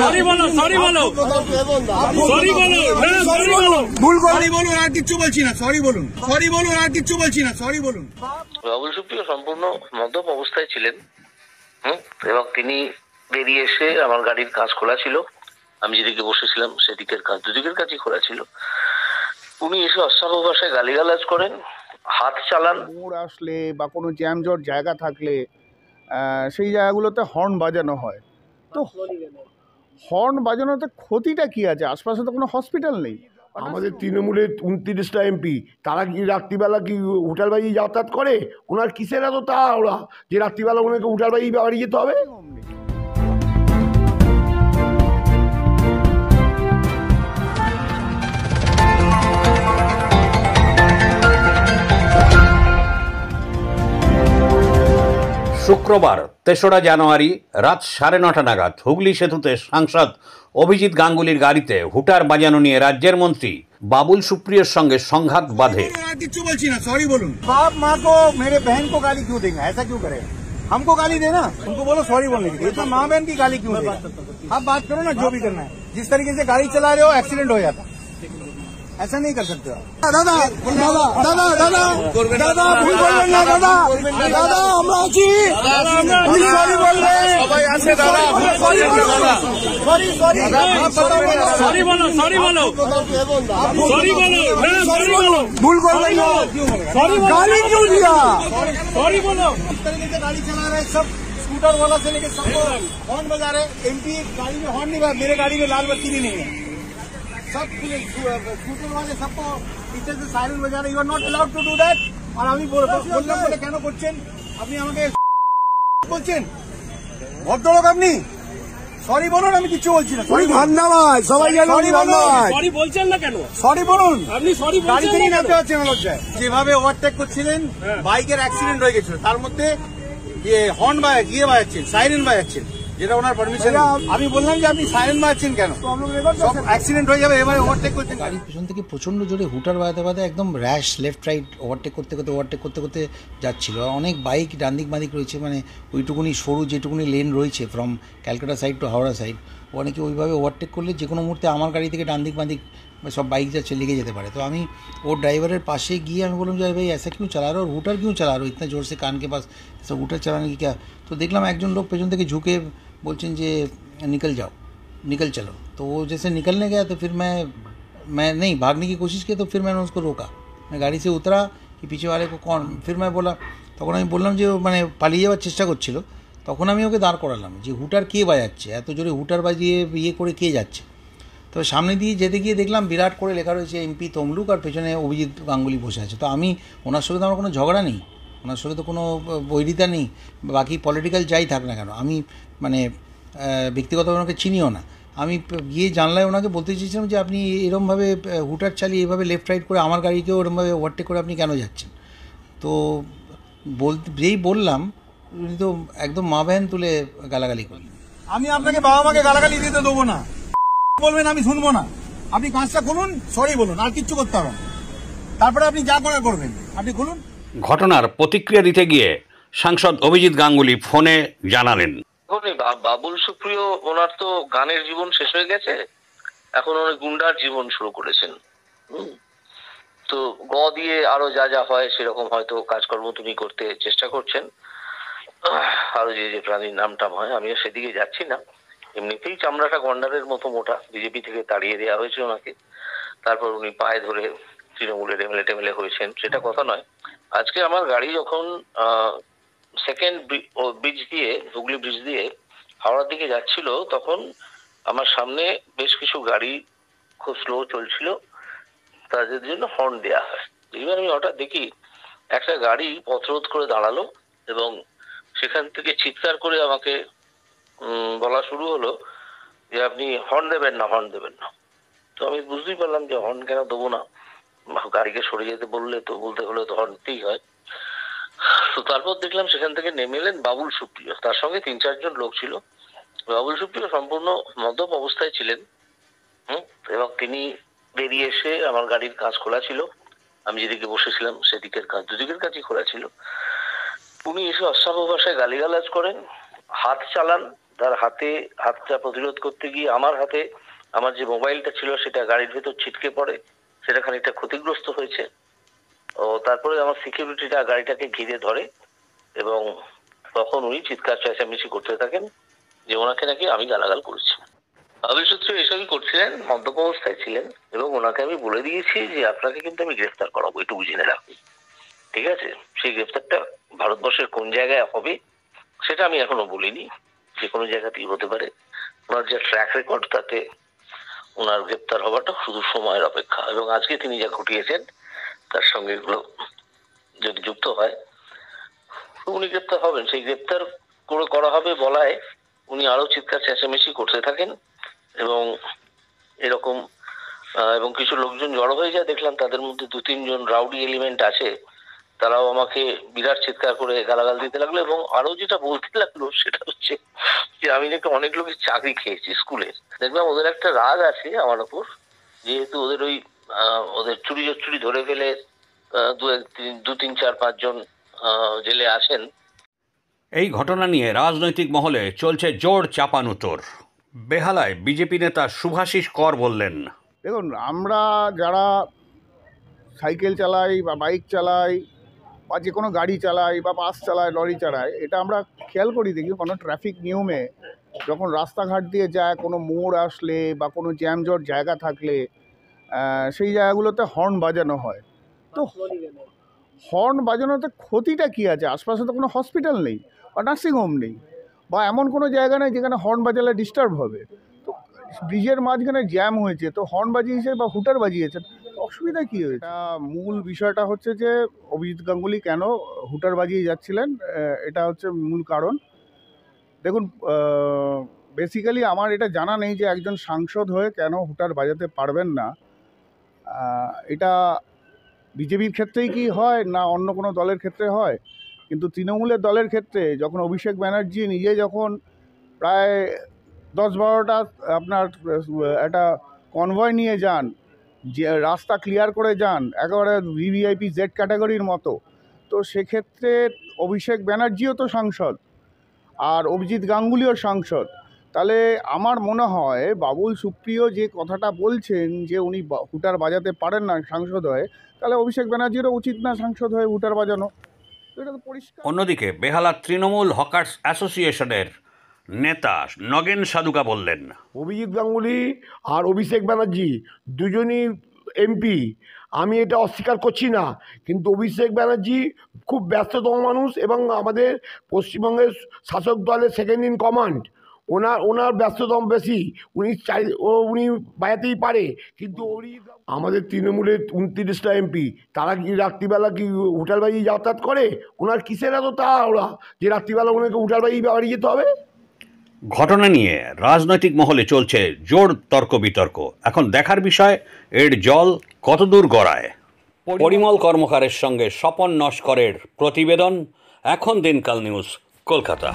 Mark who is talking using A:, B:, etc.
A: Sorry বলো, sorry বলো, sorry বলো, সরি বলো, ভুল সরি বলুন, আর কিচ্ছু বলছি না, সরি বলুন, সরি বলুন, আর কিচ্ছু বলছি না, সরি বলুন।
B: বাবুল সুপ্রিয় সম্পূর্ণ মদ্যপ অবস্থায় ছিলেন এবং তিনি বেরিয়ে এসে, আমার গাড়ির কাঁচ খোলা ছিল, আমি যেদিকে বসেছিলাম সেদিকের কাঁচ, দুদিকের কাঁচই খোলা ছিল, উনি এসে অশ্রাব্য ভাষায় গালিগালাজ করেন, হাত চালান।
C: মোড় আসলে বা কোনো জ্যামজট জায়গা থাকলে সেই জায়গাগুলোতে হর্ন বাজানো হয়। তো হর্ন বাজানোতে ক্ষতিটা কি আছে? আশপাশে তো কোনো হসপিটাল নেই।
D: আমাদের তৃণমূলের 29টা এমপি, তারা কি রাত্রিবেলা কি হোটেল বাড়ি যাতায়াত করে? ওনার কিসের এত তাড়া যে রাত্রিবেলা ওনাকে হোটেল বাড়ি যেতে হবে?
E: শুক্রবার ৩রা জানুয়ারি রাত ৯:৩০ নাগাদ হুগলি সেতুতে সাংসদ অভিজিৎ গাঙ্গুলির গাড়িতে হুটার বাজানো নিয়ে রাজ্যের মন্ত্রী বাবুল সুপ্রিয়র সঙ্গে সংঘাত বাধে।
A: किच्छु बोलছি না, सॉरी बोलूं। बाप माँ को, मेरे बहन को गाली क्यों देंगे? ऐसा क्यों करे? हमको गाली देना, उनको बोलो सॉरी बोलने के लिए। इतना माँ बहन की गाली क्यों देगा? आप बात करो ना, जो भी करना है। जिस तरीके से गाड़ी चला रहे हो, एक्सीडेंट हो जाता, ऐसा नहीं कर सकते हो। दादा दादा दादा दादा दादा भूल बोलবেন না দাদা, দাদা আমরা আছি, আমি সরি বললে সবাই আছে দাদা, সরি সরি সরি বলো, সরি বলো, সরি বলো, সরি বলো, ভুল করবেন না, সরি गाली क्यों दिया? सॉरी बोलो। इस तरीके से गाड़ी चला रहे सब, स्कूटर वाला से लेके सबको हॉर्न बजा रहे। एमपी गाड़ी में हॉर्न नहीं बजा, मेरे गाड़ी में लाल बत्ती भी नहीं है, सब स्कूटर वाले सबको पीछे से सायरन बजा रहे। You are not allowed to do that. और আমি বললাম বলে কেন করছেন আপনি? আমাকে বলছেন ভদ্রলোক আপনি, সরি বলুন, আমি কিছু বলছি না। সরি, ধন্যবাদ, সবাই সরি ধন্যবাদ। সরি বলছেন না কেন? সরি বলুন, আপনি সরি বলছেন। গাড়ি থেকে নামতে পারছেন না লজ্জায়? যেভাবে ওভারটেক করছিলেন, বাইকের অ্যাক্সিডেন্ট হয়ে গেছিল, তার মধ্যে হর্ন বাজাচ্ছেন, সাইরেন বাজাচ্ছেন, যেটা ওনার পারমিশন। আমি বললাম যে আপনি সাইরেন বাজাচ্ছেন কেন? সব অ্যাক্সিডেন্ট হয়ে যাবে। এবারে ওভারটেক করছেন,
F: গাড়ির পেছন থেকে প্রচণ্ড জোরে হুটার বাজাতে একদম র্যাশ লেফট রাইট ওভারটেক করতে যাচ্ছিল। অনেক বাইক ডান দিক বাঁ দিক রয়েছে, মানে ওইটুকুনি সরু যেটুকুনি লেন রয়েছে from Calcutta side to Howrah side, অনেকে ওইভাবে ওভারটেক করলে যে কোনো মুহূর্তে আমার গাড়ি থেকে ডান দিক বাঁ দিক সব বাইক যাচ্ছে, লেগে যেতে পারে। তো আমি ওর ড্রাইভারের পাশে গিয়ে আমি বললাম যে ভাই ऐसा क्यों चला रहे हो, हुटर क्यों चला रहे हो इतना जोर से, कान के पास ऐसा हुटर चलाने की क्या? तो দেখলাম একজন লোক পেছন থেকে ঝুঁকে बोलছেন যে निकल चलो। तो वो जैसे निकलने गया तो फिर मैं नहीं भागने की कोशिश की, तो फिर मैंने उसको रोका। मैं गाड़ी से उतरा कि पीछे वाले को कौन, फिर मैं बोला, তখন আমি বললাম যে মানে পালিয়ে যাওয়ার চেষ্টা করছিল, তখন আমি ওকে দাঁড় করালাম যে হুটার কে বাজাচ্ছে, এত জোরে হুটার বাজিয়ে করে কে যাচ্ছে। তবে সামনে দিয়ে যেতে গিয়ে দেখলাম বিরাট করে লেখা রয়েছে এমপি তমলুক, আর পেছনে অভিজিৎ গাঙ্গুলি বসে আছে। তো আমি, ওনার সঙ্গে তো আমার কোনো ঝগড়া নেই, ওনার সঙ্গে তো কোনো বৈরিতা নেই, বাকি পলিটিক্যাল যাই থাক না কেন, আমি মানে ব্যক্তিগতভাবে ওনাকে চিনিও না। আমি গিয়ে জানলায় ওনাকে বলতে চেয়েছিলাম যে আপনি এরমভাবে হুটার চালিয়ে এভাবে লেফট রাইট করে আমার গাড়িকেও এরমভাবে ওভারটেক করে আপনি কেন যাচ্ছেন? তো যেই বললাম, উনি তো একদম মা বহন তুলে গালাগালি করলেন।
A: আমি আপনাকে বাবা মাকে গালাগালি দিতে দেবো না, বলবেন আমি শুনবো না। আপনি কাজটা খুলুন, সরি বলুন, আর কিচ্ছু করতে হবে না, তারপরে আপনি যা করার করবেন, আপনি খুলুন।
E: ঘটনার প্রতিক্রিয়া দিতে গিয়ে সাংসদ অভিজিৎ গাঙ্গুলি ফোনে জানালেন,
B: বাবুল সুপ্রিয় ওনার তো গানের জীবন শেষ হয়ে গেছে, এখন উনি গুন্ডার জীবন শুরু করেছেন। তো গ দিয়ে আরো যা যা হয় সেরকম হয়তো কাজকর্ম তুমি করতে চেষ্টা করছেন, আরো যে প্রাণীর নামটাম হয়, আমিও সেদিকে যাচ্ছি না। এমনিতেই চামড়াটা গন্ডারের মতো মোটা, বিজেপি থেকে তাড়িয়ে দেওয়া হয়েছে ওনাকে, তারপর উনি পায়ে ধরে তৃণমূলের এমএলএ হয়েছেন, সেটা কথা নয়। আজকে আমার গাড়ি যখন সেকেন্ড ব্রিজ দিয়ে, হুগলি ব্রিজ দিয়ে হাওড়ার দিকে যাচ্ছিল, তখন আমার সামনে বেশ কিছু গাড়ি খুব স্লো চলছিল, তাদের জন্য হর্ন দেওয়া হয়। এবার আমি হঠাৎ দেখি একটা গাড়ি পথরোধ করে দাঁড়ালো এবং সেখান থেকে চিৎকার করে আমাকে বলা শুরু হলো যে আপনি হর্ন দেবেন না, হর্ন দেবেন না। তো আমি বুঝতেই পারলাম যে হর্ন কেন দেবো না, গাড়িকে সরে যেতে বললে তো, বলতে হলে তো হর্ন দিতেই হয়। তো তারপর দেখলাম সেখান থেকে নেমে এলেন বাবুল সুপ্রিয়, তার সঙ্গে ৩-৪ জন লোক ছিল। বাবুল সুপ্রিয় সম্পূর্ণ মদ্যপ অবস্থায় ছিলেন এবং তিনি বেরিয়ে এসে, আমার গাড়ির কাঁচ খোলা ছিল, আমি যেদিকে বসেছিলাম সেদিকের কাঁচ, দুদিকের কাঁচই খোলা ছিল, উনি এসে অশ্রাব্য ভাষায় গালিগালাজ করেন, হাত চালান, তার হাতটা প্রতিরোধ করতে গিয়ে আমার যে মোবাইলটা ছিল সেটা গাড়ির ভেতর ছিটকে পড়ে, সেটা খানিকটা ক্ষতিগ্রস্ত হয়েছে। ও তারপরে আমার সিকিউরিটিটা গাড়িটাকে ঘিরে ধরে এবং তখন উনি চিৎকার চেঁচামেচি করতে থাকেন যে ওনাকে নাকি আমি গালাগাল করেছি। বাবুল সুপ্রিয় এসবই করছিলেন, মদ্যপ অবস্থায় ছিলেন এবং ওনাকে আমি বলে দিয়েছি যে আপনাকে কিন্তু আমি গ্রেফতার করাবো, একটু জেনে রাখুন, ঠিক আছে? সেই গ্রেফতারটা ভারতবর্ষের কোন জায়গায় হবে সেটা আমি এখনো বলিনি, যে কোনো জায়গাতেই হতে পারে। ওনার যে ট্র্যাক রেকর্ড তাতে ওনার গ্রেপ্তার হওয়াটা শুধু সময়ের অপেক্ষা, এবং আজকে তিনি যা ঘটিয়েছেন তার সঙ্গে এগুলো যদি যুক্ত হয় উনি গ্রেপ্তার হবেন। সেই গ্রেপ্তার করা হবে বলায় উনি আরো চিৎকার চেঁচামেচি করতে থাকেন এবং এরকম এবং কিছু লোকজন জড়ো হয়ে যায়। দেখলাম তাদের মধ্যে 2-3 জন রাউডি এলিমেন্ট আছে, তারাও আমাকে বিরাট চিৎকার করে গালাগাল দিতে লাগলো এবং আরো যেটা বলতে লাগলো সেটা হচ্ছে যে আমি নাকি অনেক লোকের চাকরি খেয়েছি স্কুলে। দেখলাম ওদের একটা রাগ আছে আমার উপর, যেহেতু ওদের চুরি ধরে ফেলে 2-3-4-5 জন জেলে আসেন।
E: এই ঘটনা নিয়ে রাজনৈতিক মহলে চলছে জোর চাপানুতোর। বেহালায় বিজেপি নেতা শুভাশিস কর বললেন,
C: দেখুন, আমরা যারা সাইকেল চালাই বা বাইক চালাই বা যে কোনো গাড়ি চালাই বা বাস চালাই, লরি চালাই, এটা আমরা খেয়াল করি দেখি কোনো ট্রাফিক নিয়মে যখন রাস্তাঘাট দিয়ে যায়, কোনো মোড় আসলে বা কোনো জ্যামজট জায়গা থাকলে সেই জায়গাগুলোতে হর্ন বাজানো হয়। তো হর্ন বাজানোতে ক্ষতিটা কী আছে? আশপাশে তো কোনো হসপিটাল নেই বা নার্সিংহোম নেই বা এমন কোনো জায়গা নেই যেখানে হর্ন বাজালে ডিস্টার্ব হবে। তো ব্রিজের মাঝখানে জ্যাম হয়েছে, তো হর্ন বাজিয়েছে বা হুটার বাজিয়েছেন, অসুবিধা কী হয়েছে? মূল বিষয়টা হচ্ছে যে অভিজিৎ গাঙ্গুলি কেন হুটার বাজিয়ে যাচ্ছিলেন, এটা হচ্ছে মূল কারণ। দেখুন, বেসিক্যালি আমার এটা জানা নেই যে একজন সাংসদ হয়ে কেন হুটার বাজাতে পারবেন না। এটা বিজেপির ক্ষেত্রেই কি হয় না অন্য কোনো দলের ক্ষেত্রে হয়, কিন্তু তৃণমূলের দলের ক্ষেত্রে যখন অভিষেক ব্যানার্জি নিজে যখন প্রায় 10-12টা আপনার একটা কনভয় নিয়ে যান, যে রাস্তা ক্লিয়ার করে যান একেবারে ভিভিআইপি জেড ক্যাটাগরির মতো, তো সেক্ষেত্রে অভিষেক ব্যানার্জিও তো সাংসদ আর অভিজিৎ গাঙ্গুলিও সাংসদ। তাহলে আমার মনে হয় বাবুল সুপ্রিয় যে কথাটা বলছেন যে উনি হুটার বাজাতে পারেন না সাংসদ হয়ে, তাহলে অভিষেক ব্যানার্জিরও উচিত না সাংসদ হয়ে হুটার বাজানো। এটা তো পরিষ্কার।
E: অন্যদিকে বেহালা তৃণমূল হকার্স অ্যাসোসিয়েশনের নেতা নগেন সাধুকা বললেন,
D: অভিজিৎ গাঙ্গুলি আর অভিষেক ব্যানার্জি দুজনই এমপি, আমি এটা অস্বীকার করছি না, কিন্তু অভিষেক ব্যানার্জি খুব ব্যস্ততম মানুষ এবং আমাদের পশ্চিমবঙ্গের শাসক দলের সেকেন্ড ইন কমান্ড, ওনার ব্যস্ততম বেশি, উনি বাজাতেই পারে। কিন্তু আমাদের তৃণমূলের 29টা এমপি, তারা কি রাত্রিবেলা কি হোটেল বাড়ি যাতায়াত করে? ওনার কিসের এত তাড়াহুড়া যে রাত্রিবেলা ওনাকে হোটেল বাড়ি যেতে হবে?
E: ঘটনা নিয়ে রাজনৈতিক মহলে চলছে জোর তর্ক বিতর্ক। এখন দেখার বিষয় এর জল কতদূর গড়ায়। পরিমল কর্মকারের সঙ্গে স্বপন নস্করের প্রতিবেদন, এখন দিনকাল নিউজ, কলকাতা।